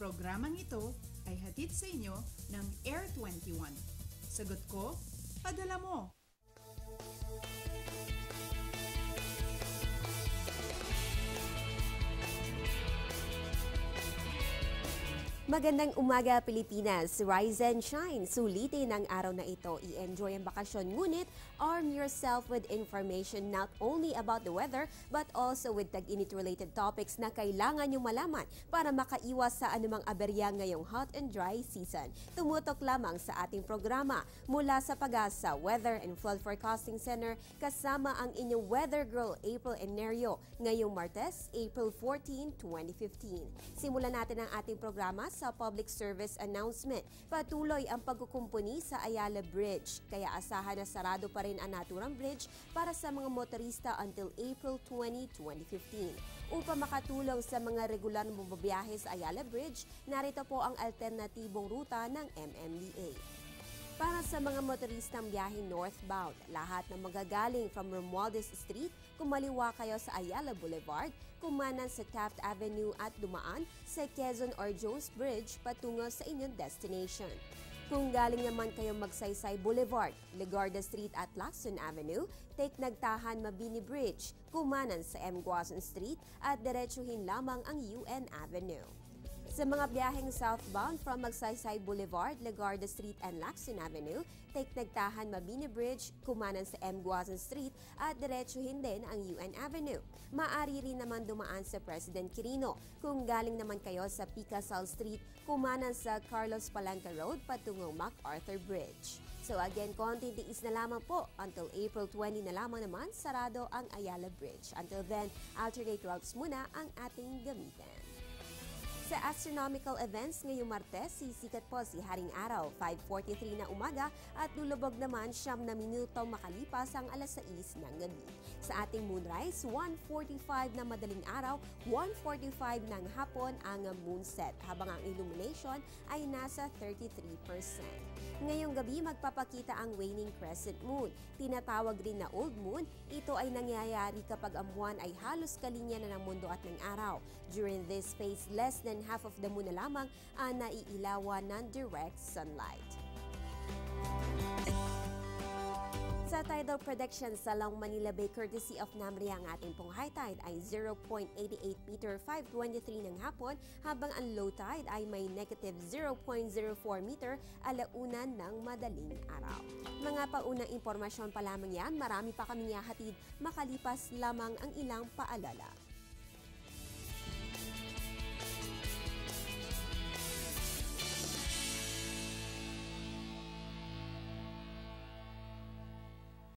Programang ito ay hatid sa inyo ng Air 21. Sagot ko, padala mo! Magandang umaga Pilipinas, rise and shine. Sulitin ang araw na ito, i-enjoy ang bakasyon ngunit arm yourself with information not only about the weather but also with tag-init related topics na kailangan nyo malaman para makaiwas sa anumang aberya ngayong hot and dry season. Tumutok lamang sa ating programa mula sa Pag-asa Weather and Flood Forecasting Center kasama ang inyong weather girl April Enerio ngayong Martes, April 14, 2015. Simulan natin ang ating programa sa public service announcement. Patuloy ang pagkukumpuni sa Ayala Bridge, kaya asahan na sarado pa rin ang naturang bridge para sa mga motorista until April 20, 2015. Upang makatulong sa mga regular na bumabiyahe sa Ayala Bridge, narito po ang alternatibong ruta ng MMDA. Para sa mga motoristang biyaheng northbound, lahat ng magagaling from Romualdez Street, kumaliwa kayo sa Ayala Boulevard, kumanan sa Taft Avenue at dumaan sa Quezon or Jones Bridge patungo sa inyong destination. Kung galing naman kayo Magsaysay Boulevard, Legarda Street at Lacson Avenue, take Nagtahan Mabini Bridge, kumanan sa M. Guason Street at diretsuhin lamang ang UN Avenue. Sa mga biyaheng southbound from Magsaysay Boulevard, Legarda Street and Lacson Avenue, take Nagtahan Mabini Bridge, kumanan sa M. Guason Street at diretsuhin din ang UN Avenue. Maaari rin naman dumaan sa President Quirino. Kung galing naman kayo sa Picasal Street, kumanan sa Carlos Palanca Road patungong MacArthur Bridge. So again, konting tiis na lamang po until April 20 na lamang naman sarado ang Ayala Bridge. Until then, alternate routes muna ang ating gamitin. Sa astronomical events ngayong Martes, sisikat po si Haring Araw, 5:43 na umaga at lulubog naman 9 na minuto makalipas ang alas 6 ng gabi. Sa ating moonrise, 1:45 na madaling araw, 1:45 ng hapon ang moonset, habang ang illumination ay nasa 33%. Ngayong gabi, magpapakita ang waning crescent moon. Tinatawag rin na old moon, ito ay nangyayari kapag ang buwan ay halos kalinya na ng mundo at ng araw. During this phase, less than half of the moon na lamang ang naiilawan ng direct sunlight. Sa tidal prediction sa Long Manila Bay, courtesy of Namri, ang ating pong high tide ay 0.88 meter, 5:23 ng hapon, habang ang low tide ay may negative 0.04 meter, alaunan ng madaling araw. Mga paunang impormasyon pa lamang yan, marami pa kami hatid makalipas lamang ang ilang paalala.